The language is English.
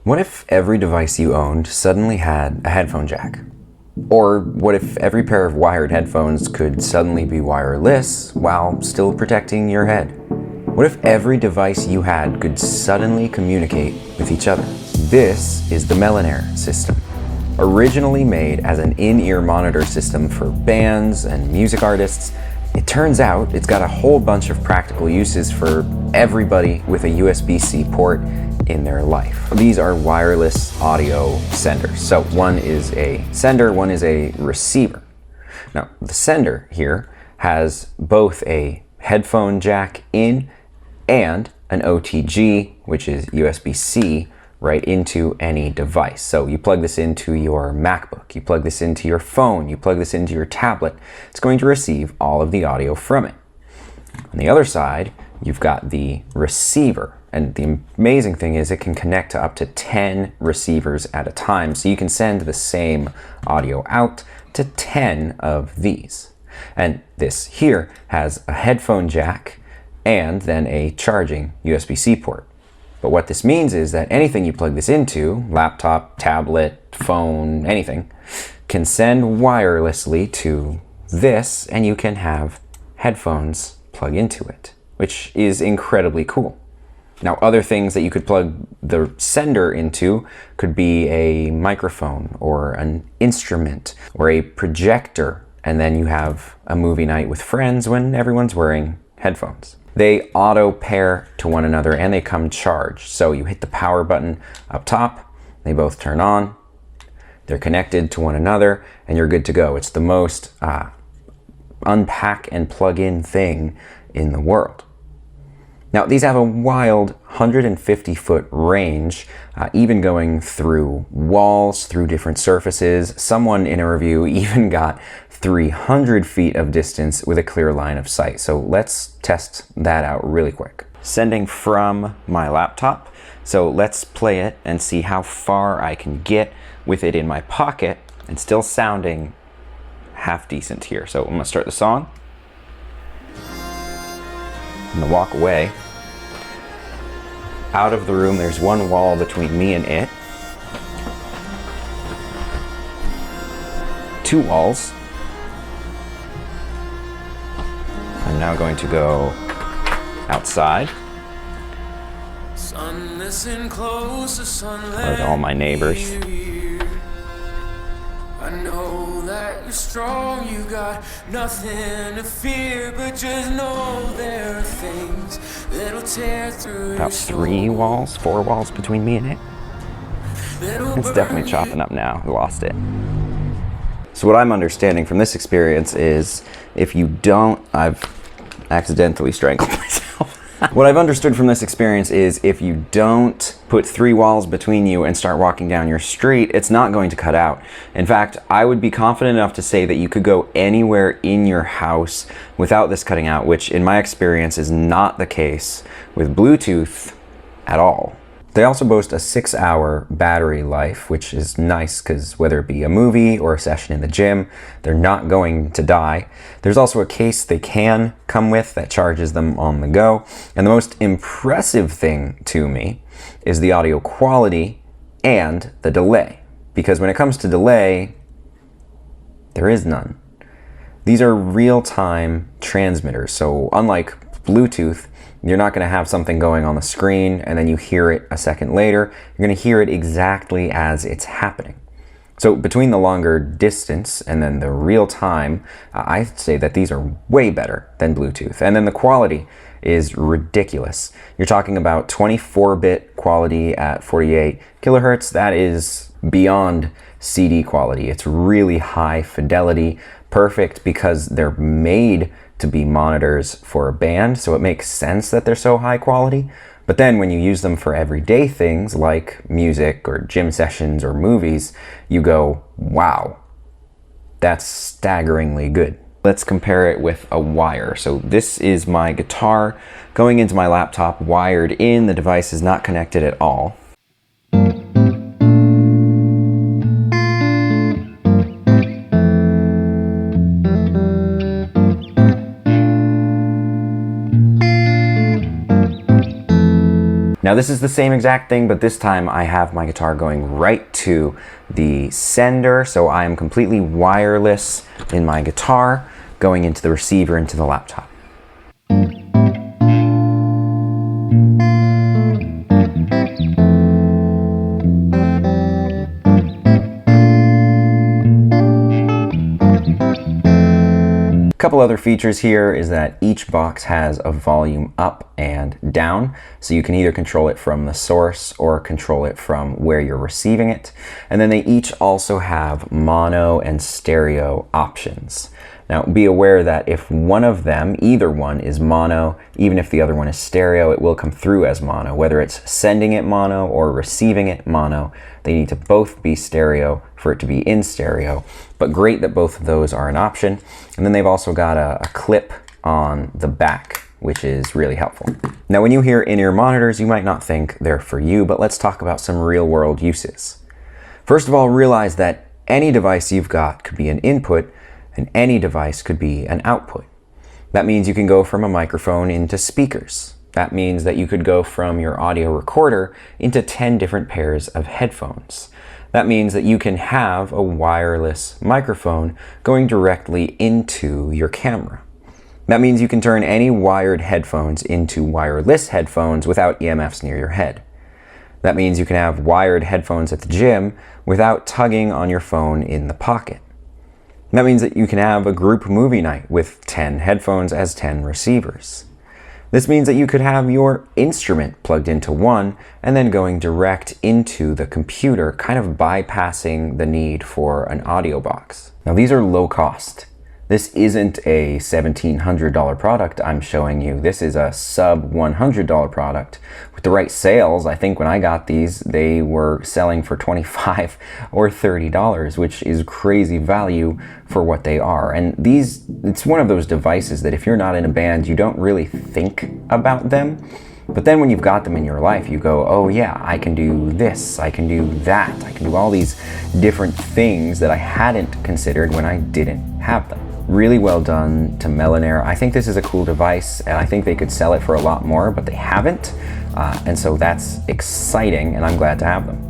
What if every device you owned suddenly had a headphone jack? Or what if every pair of wired headphones could suddenly be wireless while still protecting your head? What if every device you had could suddenly communicate with each other? This is the Melonaire system. Originally made as an in-ear monitor system for bands and music artists, it turns out it's got a whole bunch of practical uses for everybody with a USB-C port in their life. These are wireless audio senders. So one is a sender, one is a receiver. Now, the sender here has both a headphone jack in and an OTG, which is USB-C, right into any device. So you plug this into your MacBook, you plug this into your phone, you plug this into your tablet. It's going to receive all of the audio from it. On the other side, you've got the receiver. And the amazing thing is it can connect to up to 10 receivers at a time. So you can send the same audio out to 10 of these. And this here has a headphone jack and then a charging USB-C port. But what this means is that anything you plug this into, laptop, tablet, phone, anything, can send wirelessly to this, and you can have headphones plug into it, which is incredibly cool. Now, other things that you could plug the sender into could be a microphone or an instrument or a projector, and then you have a movie night with friends when everyone's wearing headphones. They auto pair to one another and they come charged. So you hit the power button up top, they both turn on, they're connected to one another, and you're good to go. It's the most unpack and plug in thing in the world. Now, these have a wild 150-foot range, even going through walls, through different surfaces. Someone in a review even got 300 feet of distance with a clear line of sight. So let's test that out really quick. Sending from my laptop. So let's play it and see how far I can get with it in my pocket and still sounding half decent here. So I'm gonna start the song. I'm gonna walk away. Out of the room, there's one wall between me and it. 2 walls. I'm now going to go outside. Son, listen close, son, let all my neighbors. I know that you're strong, you got nothing to fear, but just know there are things that'll tear through about 3 walls, 4 walls between me and it. It's definitely chopping up now. We lost it. So what I'm understanding from this experience is if you don't, I've accidentally strangled myself. What I've understood from this experience is if you don't put 3 walls between you and start walking down your street, it's not going to cut out. In fact, I would be confident enough to say that you could go anywhere in your house without this cutting out, which in my experience is not the case with Bluetooth at all. They also boast a 6-hour battery life, which is nice because whether it be a movie or a session in the gym, they're not going to die. There's also a case they can come with that charges them on the go. And the most impressive thing to me is the audio quality and the delay. Because when it comes to delay, there is none. These are real-time transmitters. So unlike Bluetooth, you're not going to have something going on the screen and then you hear it a second later. You're going to hear it exactly as it's happening. So between the longer distance and then the real time, I'd say that these are way better than Bluetooth. And then the quality is ridiculous. You're talking about 24-bit quality at 48 kilohertz. That is beyond CD quality. It's really high fidelity, perfect because they're made to be monitors for a band, so it makes sense that they're so high quality. But then when you use them for everyday things like music or gym sessions or movies, you go, wow, that's staggeringly good. Let's compare it with a wire. So this is my guitar going into my laptop, wired in. The device is not connected at all. Now this is the same exact thing, but this time I have my guitar going right to the sender, so I am completely wireless in my guitar, going into the receiver into the laptop. A couple other features here is that each box has a volume up and down, so you can either control it from the source or control it from where you're receiving it. And then they each also have mono and stereo options. Now be aware that if one of them, either one, is mono, even if the other one is stereo, it will come through as mono. Whether it's sending it mono or receiving it mono, they need to both be stereo for it to be in stereo. But great that both of those are an option. And then they've also got a clip on the back, which is really helpful. Now when you hear in-ear monitors, you might not think they're for you, but let's talk about some real-world uses. First of all, realize that any device you've got could be an input, and any device could be an output. That means you can go from a microphone into speakers. That means that you could go from your audio recorder into 10 different pairs of headphones. That means that you can have a wireless microphone going directly into your camera. That means you can turn any wired headphones into wireless headphones without EMFs near your head. That means you can have wired headphones at the gym without tugging on your phone in the pocket. That means that you can have a group movie night with 10 headphones as 10 receivers. This means that you could have your instrument plugged into one and then going direct into the computer, kind of bypassing the need for an audio box. Now these are low cost. This isn't a $1,700 product I'm showing you. This is a sub $100 product. With the right sales, I think when I got these, they were selling for $25 or $30, which is crazy value for what they are. And it's one of those devices that if you're not in a band, you don't really think about them. But then when you've got them in your life, you go, oh yeah, I can do this, I can do that, I can do all these different things that I hadn't considered when I didn't have them. Really well done to Melonaire. I think this is a cool device, and I think they could sell it for a lot more, but they haven't. And so that's exciting, and I'm glad to have them.